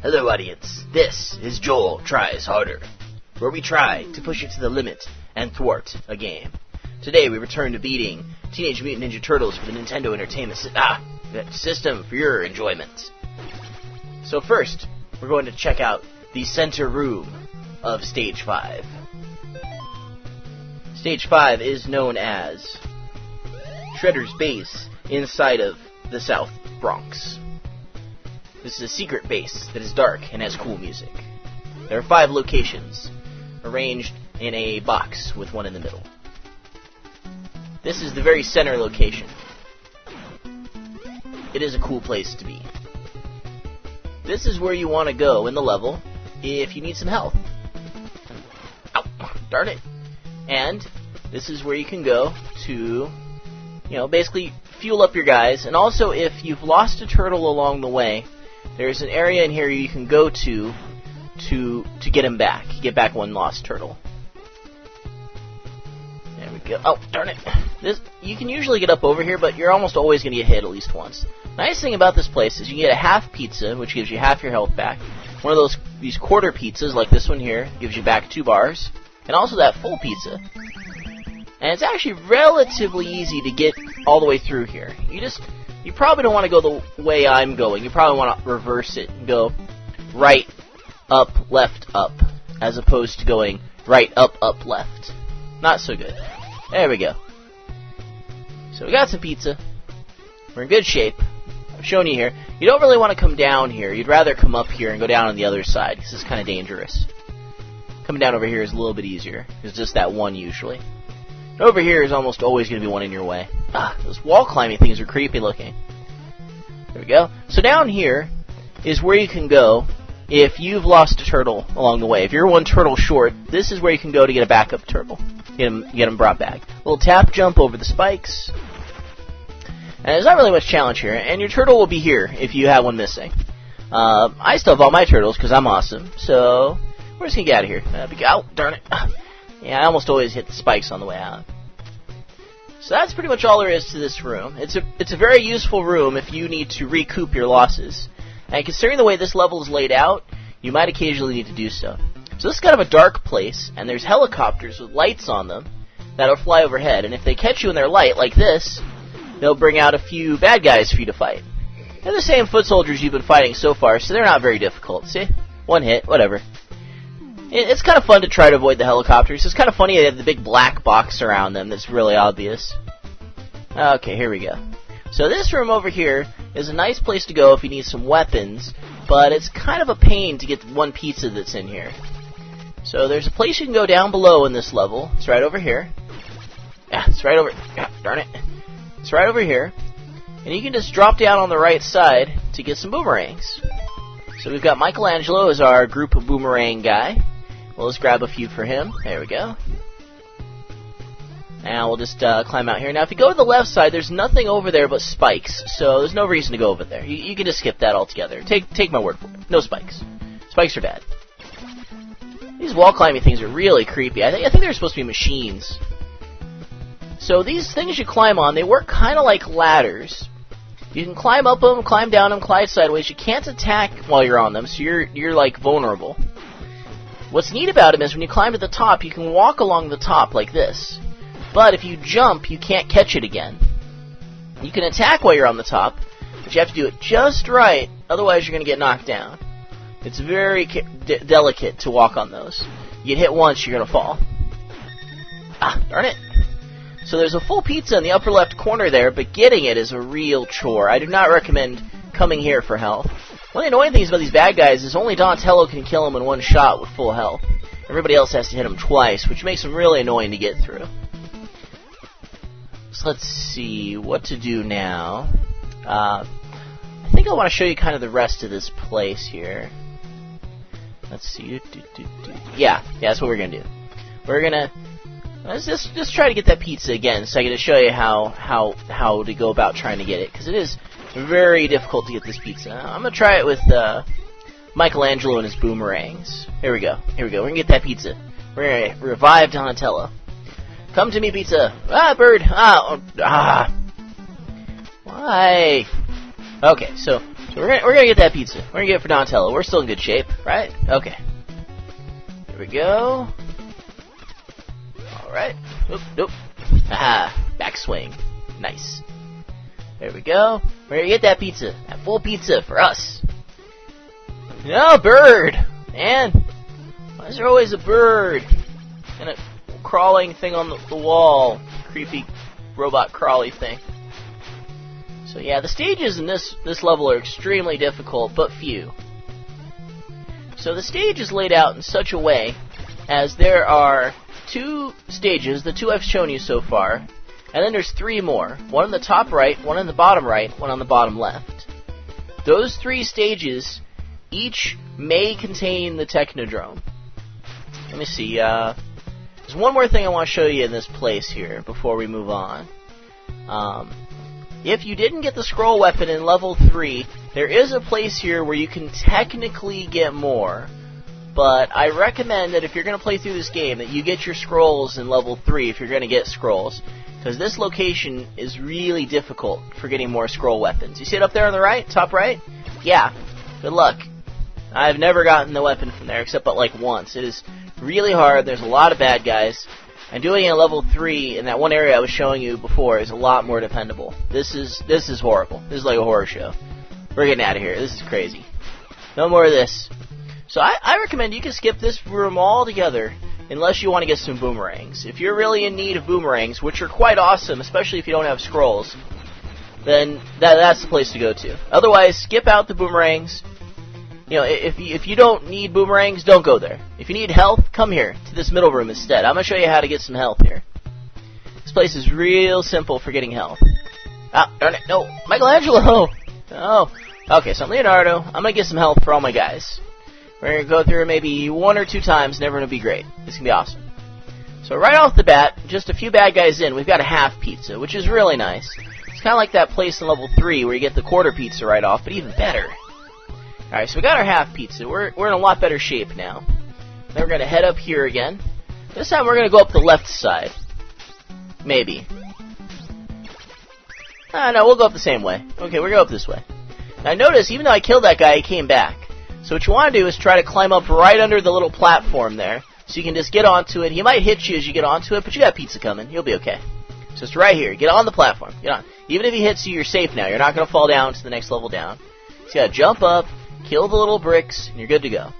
Hello audience, this is Joel Tries Harder, where we try to push it to the limit and thwart a game. Today we return to beating Teenage Mutant Ninja Turtles for the Nintendo Entertainment System for your enjoyment. So first, we're going to check out the center room of Stage 5. Stage 5 is known as Shredder's base inside of the South Bronx. This is a secret base that is dark and has cool music. There are 5 locations, arranged in a box with one in the middle. This is the very center location. It is a cool place to be. This is where you want to go in the level if you need some health. Ow, darn it. And this is where you can go to, basically fuel up your guys. And also, if you've lost a turtle along the way, there's an area in here you can go to get him back. Get back one lost turtle. There we go. Oh, darn it. You can usually get up over here, but you're almost always going to get hit at least once. Nice thing about this place is you can get a half pizza, which gives you half your health back. One of these quarter pizzas, like this one here, gives you back 2 bars. And also that full pizza. And it's actually relatively easy to get all the way through here. You probably don't want to go the way I'm going. You probably want to reverse it and go right, up, left, up, as opposed to going right, up, left. Not so good. There we go. So we got some pizza. We're in good shape. I'm showing you here. You don't really want to come down here. You'd rather come up here and go down on the other side, because it's kind of dangerous. Coming down over here is a little bit easier. It's just that one usually. Over here is almost always going to be one in your way. Those wall climbing things are creepy looking. There we go. So down here is where you can go if you've lost a turtle along the way. If you're one turtle short, this is where you can go to get a backup turtle. Get him brought back. A little tap jump over the spikes. And there's not really much challenge here. And your turtle will be here if you have one missing. I still have all my turtles because I'm awesome. So we're just going to get out of here. Oh, darn it. Yeah, I almost always hit the spikes on the way out. So that's pretty much all there is to this room. It's a very useful room if you need to recoup your losses. And considering the way this level is laid out, you might occasionally need to do so. So this is kind of a dark place, and there's helicopters with lights on them that'll fly overhead. And if they catch you in their light, like this, they'll bring out a few bad guys for you to fight. They're the same foot soldiers you've been fighting so far, so they're not very difficult. See? One hit, whatever. It's kind of fun to try to avoid the helicopters. It's kind of funny they have the big black box around them that's really obvious. Okay, here we go. So this room over here is a nice place to go if you need some weapons, but it's kind of a pain to get one pizza that's in here. So there's a place you can go down below in this level. It's right over here. Yeah, it's right over... darn it. It's right over here. And you can just drop down on the right side to get some boomerangs. So we've got Michelangelo as our group of boomerang guy. Well, let's grab a few for him. There we go. Now we'll just climb out here. Now, if you go to the left side, there's nothing over there but spikes, so there's no reason to go over there. You can just skip that altogether. Take my word for it. No spikes. Spikes are bad. These wall climbing things are really creepy. I think they're supposed to be machines. So these things you climb on, they work kind of like ladders. You can climb up them, climb down them, climb sideways. You can't attack while you're on them, so you're like vulnerable. What's neat about them is when you climb to the top, you can walk along the top like this. But if you jump, you can't catch it again. You can attack while you're on the top, but you have to do it just right, otherwise you're going to get knocked down. It's very delicate to walk on those. You get hit once, you're going to fall. Darn it. So there's a full pizza in the upper left corner there, but getting it is a real chore. I do not recommend coming here for health. One of the annoying things about these bad guys is only Donatello can kill them in one shot with full health. Everybody else has to hit them twice, which makes them really annoying to get through. So let's see what to do now. I think I want to show you kind of the rest of this place here. Let's see. Yeah, that's what we're going to do. We're going to... Let's just try to get that pizza again, so I can show you how to go about trying to get it, because it is very difficult to get this pizza. I'm going to try it with Michelangelo and his boomerangs. Here we go. We're going to get that pizza. We're going to revive Donatello. Come to me, pizza. Bird. Why? Okay, so we're gonna get that pizza. We're gonna get it for Donatello. We're still in good shape, right? Okay. Here we go. All right. Oop, nope. Aha! Backswing. Nice. There we go. We're gonna get that pizza. That full pizza for us. No, bird! Man, why is there always a bird? And a crawling thing on the wall. Creepy robot crawly thing. So yeah, the stages in this level are extremely difficult, but few. So the stage is laid out in such a way as there are 2 stages, the 2 I've shown you so far, and then there's 3 more. One on the top right, one on the bottom right, one on the bottom left. Those 3 stages each may contain the Technodrome. Let me see, there's one more thing I want to show you in this place here before we move on. If you didn't get the scroll weapon in level 3, there is a place here where you can technically get more. But I recommend that if you're going to play through this game, that you get your scrolls in level 3 if you're going to get scrolls. Because this location is really difficult for getting more scroll weapons. You see it up there on the right? Top right? Yeah. Good luck. I've never gotten the weapon from there except but like once. It is really hard. There's a lot of bad guys. And doing it at level 3 in that one area I was showing you before is a lot more dependable. This is horrible. This is like a horror show. We're getting out of here. This is crazy. No more of this. So I recommend you can skip this room altogether unless you want to get some boomerangs. If you're really in need of boomerangs, which are quite awesome, especially if you don't have scrolls, then that's the place to go to. Otherwise, skip out the boomerangs. You know, if you don't need boomerangs, don't go there. If you need health, come here to this middle room instead. I'm going to show you how to get some health here. This place is real simple for getting health. Ah, darn it. No, Michelangelo! Oh. Okay, so I'm Leonardo. I'm going to get some health for all my guys. We're going to go through maybe 1 or 2 times, and everyone will be great. It's going to be awesome. So right off the bat, just a few bad guys in, we've got a half pizza, which is really nice. It's kind of like that place in level 3 where you get the quarter pizza right off, but even better. Alright, so we got our half pizza. We're in a lot better shape now. Then we're going to head up here again. This time we're going to go up the left side. Maybe. No, we'll go up the same way. Okay, we're going to go up this way. Now notice, even though I killed that guy, he came back. So what you want to do is try to climb up right under the little platform there, so you can just get onto it. He might hit you as you get onto it, but you got pizza coming. You'll be okay. So it's right here. Get on the platform. Get on. Even if he hits you, you're safe now. You're not going to fall down to the next level down. So you got to jump up, kill the little bricks, and you're good to go.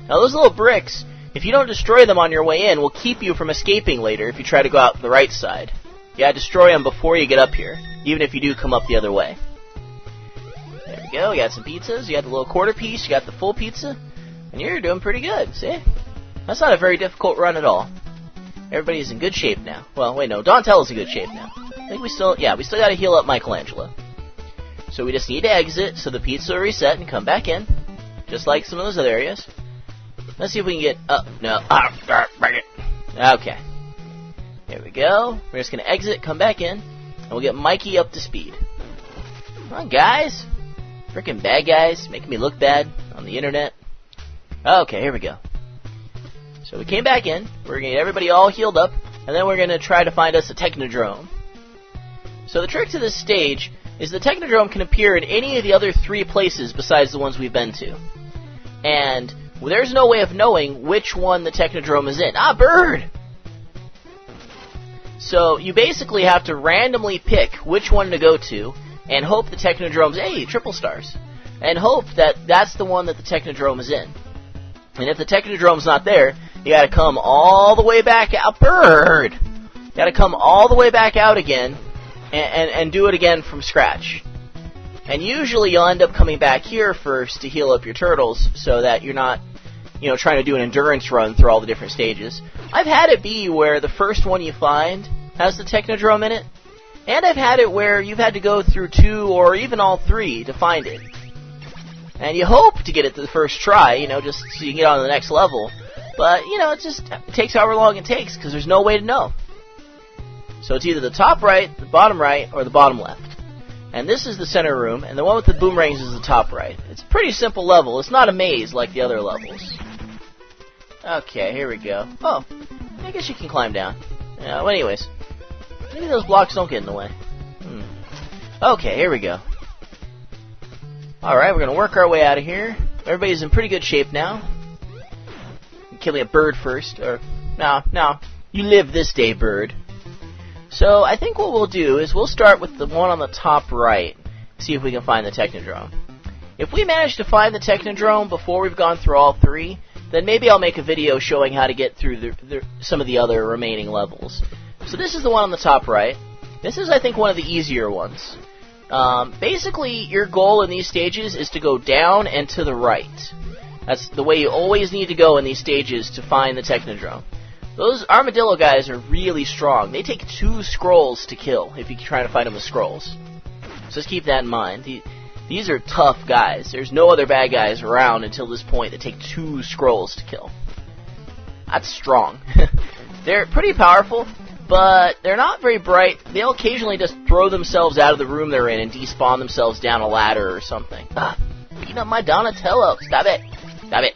Now those little bricks, if you don't destroy them on your way in, will keep you from escaping later if you try to go out the right side. You got to destroy them before you get up here, even if you do come up the other way. There we go. You got some pizzas. You got the little quarter piece. You got the full pizza. And you're doing pretty good. See? That's not a very difficult run at all. Everybody's in good shape now. Well, wait, no. Donatello's in good shape now. I think we still got to heal up Michelangelo. So we just need to exit so the pizza will reset and come back in. Just like some of those other areas. Let's see if we can get up. No. Okay. There we go. We're just going to exit, come back in, and we'll get Mikey up to speed. Come on, guys. Frickin' bad guys making me look bad on the internet. Okay, here we go. So we came back in. We're going to get everybody all healed up, and then we're going to try to find us a Technodrome. So the trick to this stage is the Technodrome can appear in any of the other 3 places besides the ones we've been to. And there's no way of knowing which one the Technodrome is in. Ah, bird! So you basically have to randomly pick which one to go to, and hope the Technodrome's, hey, triple stars, and hope that that's the one that the Technodrome is in. And if the Technodrome's not there, you gotta come all the way back out, bird! You gotta come all the way back out again, and do it again from scratch. And usually you'll end up coming back here first to heal up your turtles, so that you're not, trying to do an endurance run through all the different stages. I've had it be where the first one you find has the Technodrome in it, and I've had it where you've had to go through 2 or even all 3 to find it. And you hope to get it the first try, just so you can get on to the next level. But, it takes however long it takes, because there's no way to know. So it's either the top right, the bottom right, or the bottom left. And this is the center room, and the one with the boomerangs is the top right. It's a pretty simple level. It's not a maze like the other levels. Okay, here we go. Oh, I guess you can climb down. Well, anyways, maybe those blocks don't get in the way. Okay, here we go. Alright, we're gonna work our way out of here. Everybody's in pretty good shape now. Kill me a bird first, or... No. You live this day, bird. So, I think what we'll do is we'll start with the one on the top right. See if we can find the Technodrome. If we manage to find the Technodrome before we've gone through all three, then maybe I'll make a video showing how to get through some of the other remaining levels. So this is the one on the top right. This is, I think, one of the easier ones. Basically, your goal in these stages is to go down and to the right. That's the way you always need to go in these stages to find the Technodrome. Those armadillo guys are really strong. They take 2 scrolls to kill if you try to fight them with scrolls. So just keep that in mind. These are tough guys. There's no other bad guys around until this point that take 2 scrolls to kill. That's strong. They're pretty powerful, but they're not very bright. They'll occasionally just throw themselves out of the room they're in and despawn themselves down a ladder or something. Beating up my Donatello. Stop it. Stop it.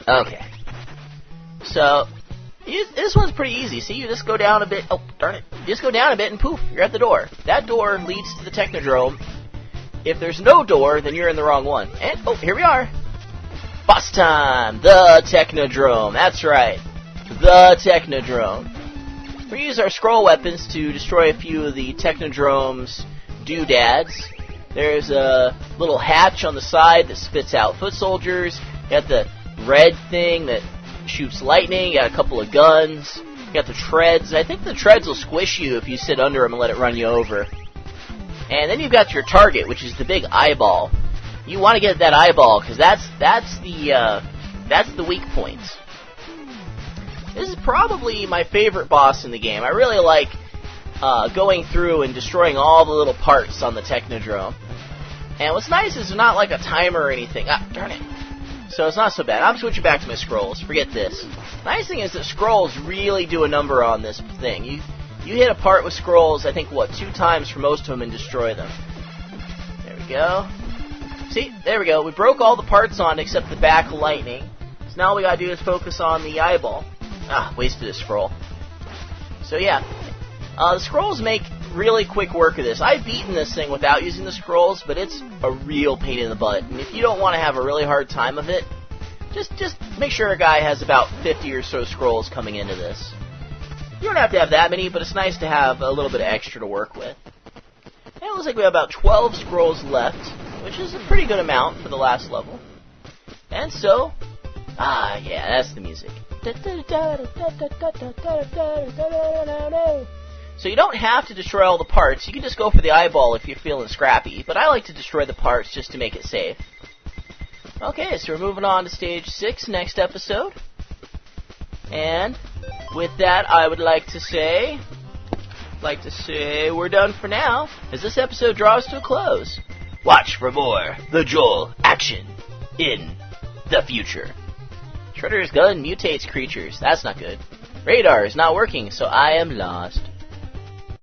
Okay. So, this one's pretty easy. See, you just go down a bit. Oh, darn it. You just go down a bit and poof, you're at the door. That door leads to the Technodrome. If there's no door, then you're in the wrong one. And, oh, here we are. Boss time! The Technodrome. That's right. The Technodrome. We use our scroll weapons to destroy a few of the Technodrome's doodads. There's a little hatch on the side that spits out foot soldiers. You got the red thing that shoots lightning. You got a couple of guns. You got the treads. I think the treads will squish you if you sit under them and let it run you over. And then you've got your target, which is the big eyeball. You want to get that eyeball because that's the weak point. This is probably my favorite boss in the game. I really like going through and destroying all the little parts on the Technodrome. And what's nice is there's not like a timer or anything. Ah, darn it. So it's not so bad. I'm switching back to my scrolls. Forget this. Nice thing is that scrolls really do a number on this thing. You hit a part with scrolls, I think, 2 times for most of them and destroy them. There we go. See? There we go. We broke all the parts on except the back lightning. So now all we gotta do is focus on the eyeball. Ah, wasted a scroll. So yeah. The scrolls make really quick work of this. I've beaten this thing without using the scrolls, but it's a real pain in the butt. And if you don't want to have a really hard time of it, just make sure a guy has about 50 or so scrolls coming into this. You don't have to have that many, but it's nice to have a little bit of extra to work with. And it looks like we have about 12 scrolls left, which is a pretty good amount for the last level. And so, yeah, that's the music. So you don't have to destroy all the parts. You can just go for the eyeball if you're feeling scrappy. But I like to destroy the parts just to make it safe. Okay, so we're moving on to stage 6 next episode. And with that, I would like to say we're done for now, as this episode draws to a close. Watch for more The Joel action in the future. Shredder's gun mutates creatures. That's not good. Radar is not working, so I am lost.